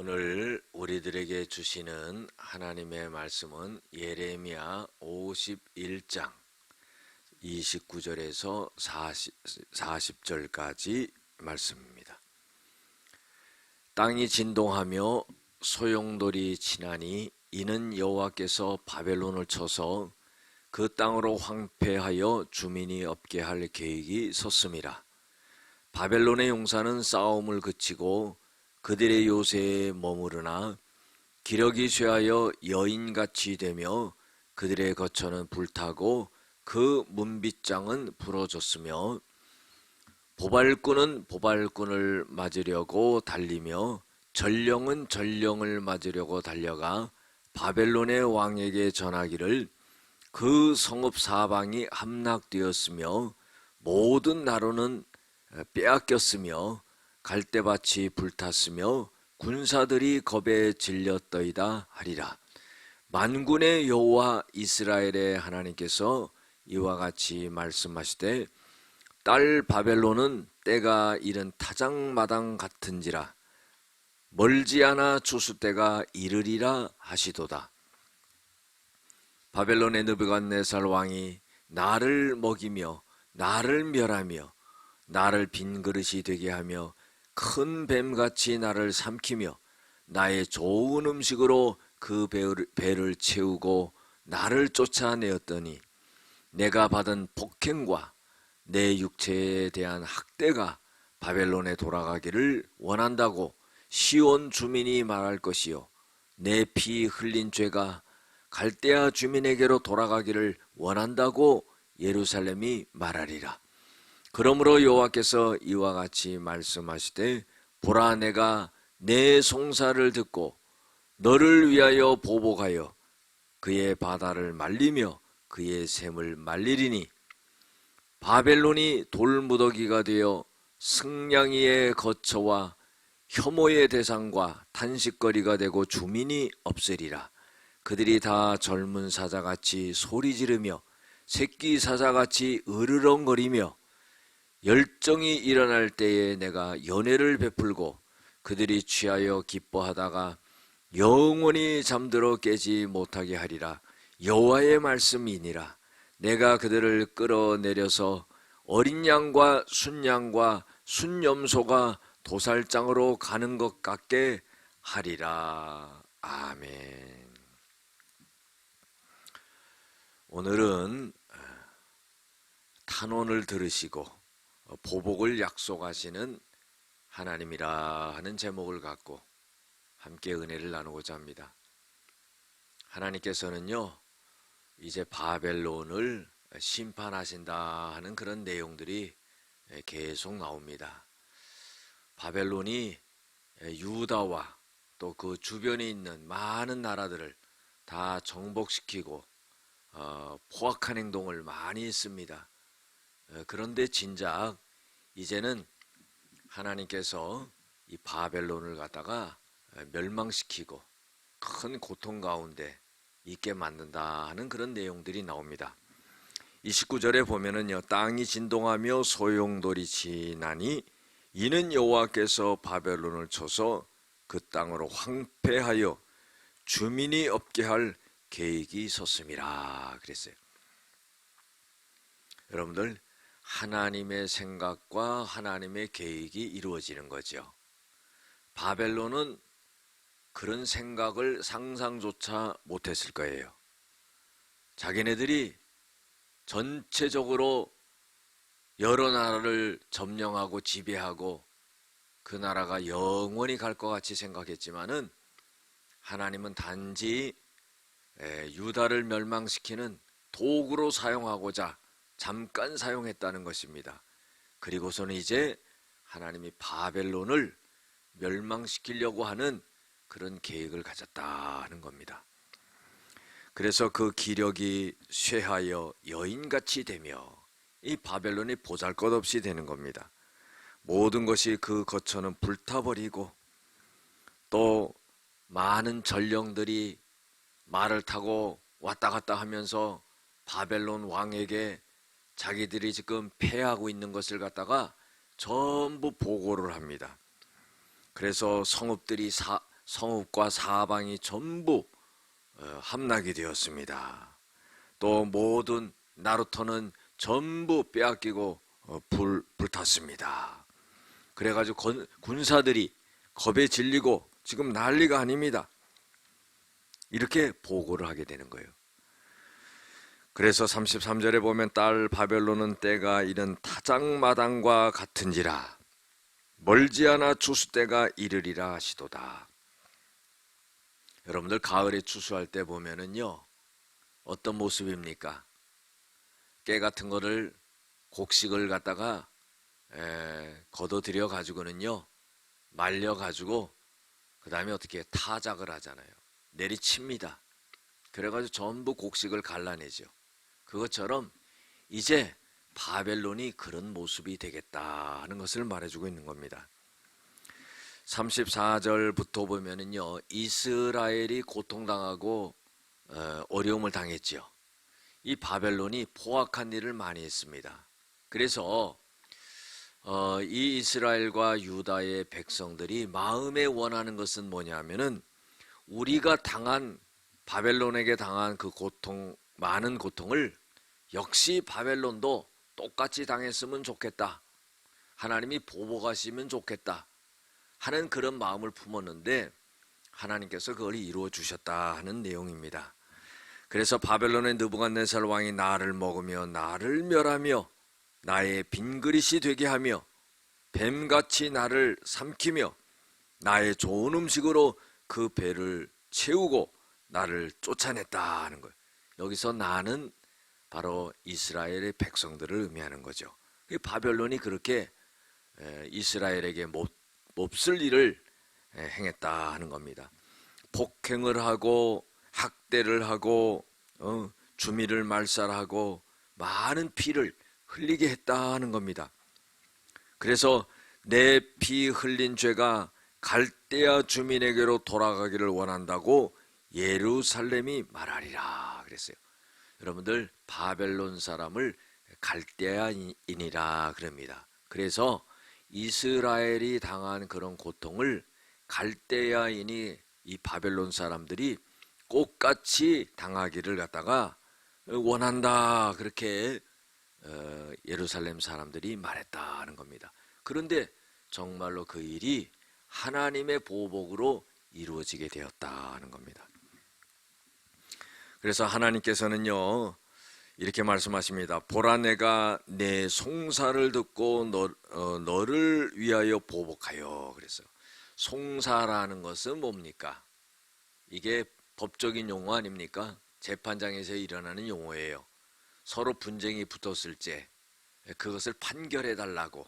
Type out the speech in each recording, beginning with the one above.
오늘 우리들에게 주시는 하나님의 말씀은 예레미야 51장 29절에서 40절까지 말씀입니다. 땅이 진동하며 소용돌이 치나니 이는 여호와께서 바벨론을 쳐서 그 땅으로 황폐하여 주민이 없게 할 계획이 섰음이라. 바벨론의 용사는 싸움을 그치고 그들의 요새에 머무르나 기력이 쇠하여 여인같이 되며 그들의 거처는 불타고 그 문빗장은 부러졌으며 보발꾼은 보발꾼을 맞으려고 달리며 전령은 전령을 맞으려고 달려가 바벨론의 왕에게 전하기를 그 성읍 사방이 함락되었으며 모든 나루는 빼앗겼으며 갈대밭이 불탔으며 군사들이 겁에 질렸더이다 하리라. 만군의 여호와 이스라엘의 하나님께서 이와 같이 말씀하시되 딸 바벨론은 때가 이른 타작마당 같은지라 멀지 않아 추수 때가 이르리라 하시도다. 바벨론의 느부갓네살 왕이 나를 먹이며 나를 멸하며 나를 빈 그릇이 되게 하며 큰 뱀같이 나를 삼키며 나의 좋은 음식으로 그 배를 채우고 나를 쫓아내었더니 내가 받은 폭행과 내 육체에 대한 학대가 바벨론에 돌아가기를 원한다고 시온 주민이 말할 것이요 내 피 흘린 죄가 갈대아 주민에게로 돌아가기를 원한다고 예루살렘이 말하리라. 그러므로 여호와께서 이와 같이 말씀하시되 보라 내가 내 송사를 듣고 너를 위하여 보복하여 그의 바다를 말리며 그의 샘을 말리리니 바벨론이 돌무더기가 되어 승냥이의 거처와 혐오의 대상과 탄식거리가 되고 주민이 없으리라. 그들이 다 젊은 사자같이 소리 지르며 새끼 사자같이 으르렁거리며 열정이 일어날 때에 내가 연회를 베풀고 그들이 취하여 기뻐하다가 영원히 잠들어 깨지 못하게 하리라. 여호와의 말씀이니라. 내가 그들을 끌어내려서 어린 양과 순양과 순염소가 도살장으로 가는 것 같게 하리라. 아멘. 오늘은 탄원을 들으시고 보복을 약속하시는 하나님이라 하는 제목을 갖고 함께 은혜를 나누고자 합니다. 하나님께서는요 이제 바벨론을 심판하신다 하는 그런 내용들이 계속 나옵니다. 바벨론이 유다와 또 그 주변에 있는 많은 나라들을 다 정복시키고 포악한 행동을 많이 했습니다. 그런데 진작 이제는 하나님께서 이 바벨론을 갖다가 멸망시키고 큰 고통 가운데 있게 만든다 하는 그런 내용들이 나옵니다. 29절에 보면은요 땅이 진동하며 소용돌이 치나니 이는 여호와께서 바벨론을 쳐서 그 땅으로 황폐하여 주민이 없게 할 계획이 섰음이라 그랬어요. 여러분들 하나님의 생각과 하나님의 계획이 이루어지는 거죠. 바벨론은 그런 생각을 상상조차 못했을 거예요. 자기네들이 전체적으로 여러 나라를 점령하고 지배하고 그 나라가 영원히 갈 것 같이 생각했지만은 하나님은 단지 유다를 멸망시키는 도구로 사용하고자 잠깐 사용했다는 것입니다. 그리고서는 이제 하나님이 바벨론을 멸망시키려고 하는 그런 계획을 가졌다 하는 겁니다. 그래서 그 기력이 쇠하여 여인같이 되며 이 바벨론이 보잘것없이 되는 겁니다. 모든 것이 그 거처는 불타버리고 또 많은 전령들이 말을 타고 왔다 갔다 하면서 바벨론 왕에게 자기들이 지금 패하고 있는 것을 갖다가 전부 보고를 합니다. 그래서 성읍들이 성읍과 사방이 전부 함락이 되었습니다. 또 모든 나루터는 전부 빼앗기고 불탔습니다. 그래가지고 군사들이 겁에 질리고 지금 난리가 아닙니다. 이렇게 보고를 하게 되는 거예요. 그래서 33절에 보면 딸 바벨론은 때가 이른 타작마당과 같은지라 멀지 않아 추수 때가 이르리라 하시도다. 여러분들 가을에 추수할 때 보면은요 어떤 모습입니까? 깨 같은 거를 곡식을 갖다가 걷어들여 가지고는요 말려 가지고 그 다음에 어떻게 타작을 하잖아요. 내리칩니다. 그래가지고 전부 곡식을 갈라내죠. 그것처럼 이제 바벨론이 그런 모습이 되겠다 하는 것을 말해주고 있는 겁니다. 34절부터 보면은요 이스라엘이 고통당하고 어려움을 당했지요. 이 바벨론이 포악한 일을 많이 했습니다. 그래서 이 이스라엘과 유다의 백성들이 마음에 원하는 것은 뭐냐면은 우리가 당한 바벨론에게 당한 그 고통, 많은 고통을 역시 바벨론도 똑같이 당했으면 좋겠다. 하나님이 보복하시면 좋겠다 하는 그런 마음을 품었는데 하나님께서 그걸 이루어 주셨다 하는 내용입니다. 그래서 바벨론의 느부갓네살 왕이 나를 먹으며 나를 멸하며 나의 빈그릇이 되게 하며 뱀같이 나를 삼키며 나의 좋은 음식으로 그 배를 채우고 나를 쫓아냈다 하는 거예요. 여기서 나는 바로 이스라엘의 백성들을 의미하는 거죠. 바벨론이 그렇게 이스라엘에게 몹쓸 일을 행했다 하는 겁니다. 폭행을 하고 학대를 하고 주민을 말살하고 많은 피를 흘리게 했다 하는 겁니다. 그래서 내 피 흘린 죄가 갈대아 주민에게로 돌아가기를 원한다고 예루살렘이 말하리라 그랬어요. 여러분들 바벨론 사람을 갈대아인이라 그럽니다. 그래서 이스라엘이 당한 그런 고통을 갈대아인이 이 바벨론 사람들이 똑같이 당하기를 갖다가 원한다 그렇게 예루살렘 사람들이 말했다는 겁니다. 그런데 정말로 그 일이 하나님의 보복으로 이루어지게 되었다는 겁니다. 그래서 하나님께서는요 이렇게 말씀하십니다. 보라 내가 내 송사를 듣고 너를 위하여 보복하여 그랬어요. 송사라는 것은 뭡니까? 이게 법적인 용어 아닙니까? 재판장에서 일어나는 용어예요. 서로 분쟁이 붙었을 때 그것을 판결해 달라고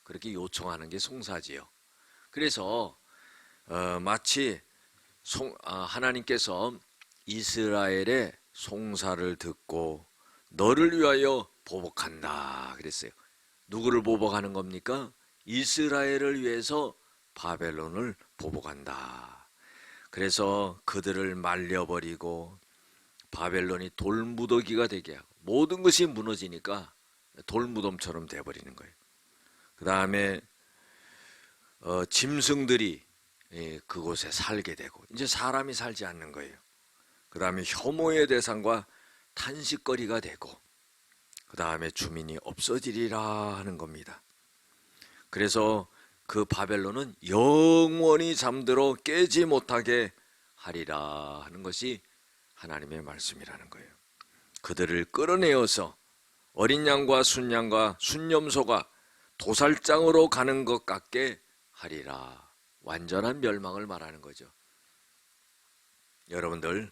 그렇게 요청하는 게 송사지요. 그래서 마치 하나님께서 이스라엘의 송사를 듣고 너를 위하여 보복한다 그랬어요. 누구를 보복하는 겁니까? 이스라엘을 위해서 바벨론을 보복한다. 그래서 그들을 말려버리고 바벨론이 돌무더기가 되게 하고 모든 것이 무너지니까 돌무덤처럼 돼버리는 거예요. 그 다음에 짐승들이 그곳에 살게 되고 이제 사람이 살지 않는 거예요. 그 다음에 혐오의 대상과 탄식거리가 되고 그 다음에 주민이 없어지리라 하는 겁니다. 그래서 그 바벨론은 영원히 잠들어 깨지 못하게 하리라 하는 것이 하나님의 말씀이라는 거예요. 그들을 끌어내어서 어린 양과 순양과 순염소가 도살장으로 가는 것 같게 하리라. 완전한 멸망을 말하는 거죠. 여러분들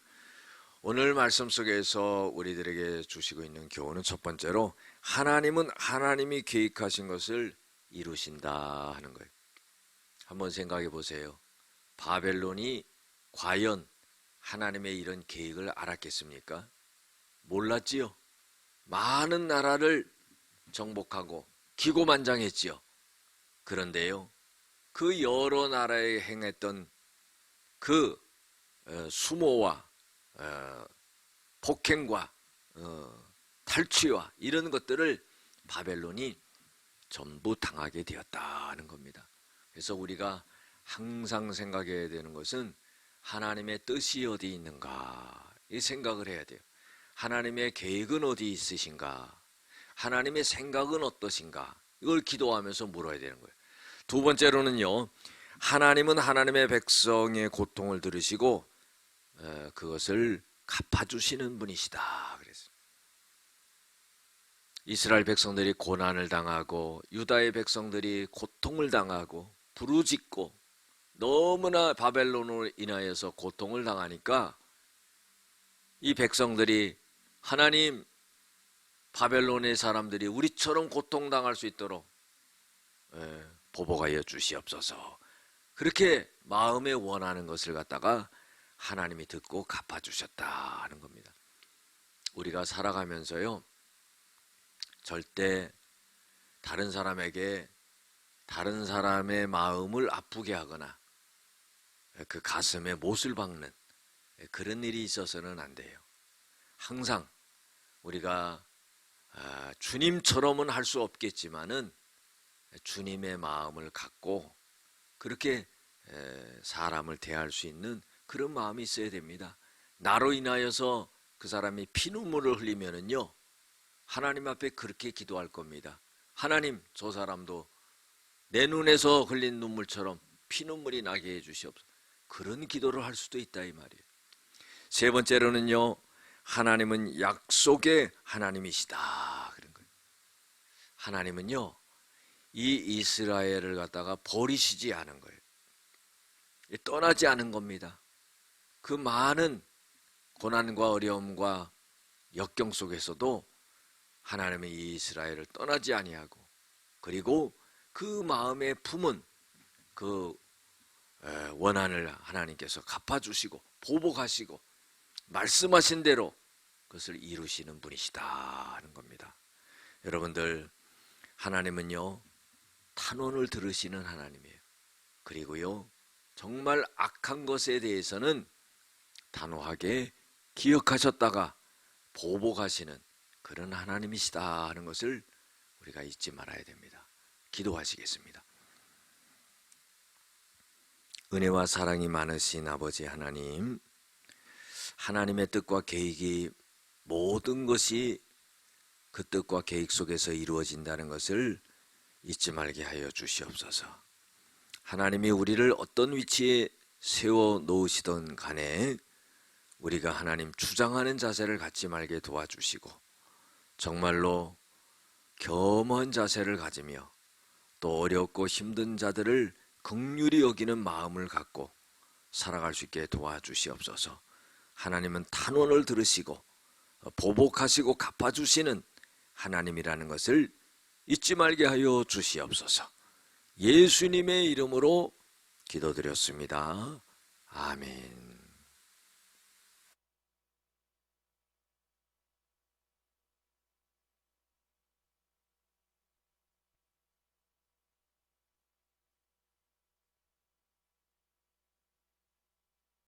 오늘 말씀 속에서 우리들에게 주시고 있는 교훈은 첫 번째로 하나님은 하나님이 계획하신 것을 이루신다 하는 거예요. 한번 생각해 보세요. 바벨론이 과연 하나님의 이런 계획을 알았겠습니까? 몰랐지요. 많은 나라를 정복하고 기고만장했지요. 그런데요, 그 여러 나라에 행했던 그 수모와 폭행과 탈취와 이런 것들을 바벨론이 전부 당하게 되었다는 겁니다. 그래서 우리가 항상 생각해야 되는 것은 하나님의 뜻이 어디 있는가, 이 생각을 해야 돼요. 하나님의 계획은 어디 있으신가, 하나님의 생각은 어떠신가, 이걸 기도하면서 물어야 되는 거예요. 두 번째로는요, 하나님은 하나님의 백성의 고통을 들으시고 그것을 갚아주시는 분이시다 그랬어요. 이스라엘 백성들이 고난을 당하고 유다의 백성들이 고통을 당하고 부르짖고 너무나 바벨론으로 인하여서 고통을 당하니까 이 백성들이 하나님, 바벨론의 사람들이 우리처럼 고통당할 수 있도록 보복하여 주시옵소서, 그렇게 마음에 원하는 것을 갖다가 하나님이 듣고 갚아주셨다 하는 겁니다. 우리가 살아가면서요, 절대 다른 사람에게 다른 사람의 마음을 아프게 하거나 그 가슴에 못을 박는 그런 일이 있어서는 안 돼요. 항상 우리가 주님처럼은 할 수 없겠지만은 주님의 마음을 갖고 그렇게 사람을 대할 수 있는 그런 마음이 있어야 됩니다. 나로 인하여서 그 사람이 피눈물을 흘리면은요, 하나님 앞에 그렇게 기도할 겁니다. 하나님, 저 사람도 내 눈에서 흘린 눈물처럼 피눈물이 나게 해주시옵소서. 그런 기도를 할 수도 있다 이 말이에요. 세 번째로는요, 하나님은 약속의 하나님이시다 그런 거예요. 하나님은요, 이 이스라엘을 갖다가 버리시지 않은 거예요. 떠나지 않은 겁니다. 그 많은 고난과 어려움과 역경 속에서도 하나님의 이 이스라엘을 떠나지 아니하고, 그리고 그 마음에 품은 그 원한을 하나님께서 갚아주시고 보복하시고 말씀하신 대로 그것을 이루시는 분이시다 하는 겁니다. 여러분들, 하나님은요, 탄원을 들으시는 하나님이에요. 그리고요, 정말 악한 것에 대해서는 단호하게 기억하셨다가 보복하시는 그런 하나님이시다 하는 것을 우리가 잊지 말아야 됩니다. 기도하시겠습니다. 은혜와 사랑이 많으신 아버지 하나님, 하나님의 뜻과 계획이 모든 것이 그 뜻과 계획 속에서 이루어진다는 것을 잊지 말게 하여 주시옵소서. 하나님이 우리를 어떤 위치에 세워 놓으시던 간에 우리가 하나님 주장하는 자세를 갖지 말게 도와주시고, 정말로 겸허한 자세를 가지며 또 어렵고 힘든 자들을 긍휼히 여기는 마음을 갖고 살아갈 수 있게 도와주시옵소서. 하나님은 탄원을 들으시고 보복하시고 갚아주시는 하나님이라는 것을 잊지 말게 하여 주시옵소서. 예수님의 이름으로 기도드렸습니다. 아멘.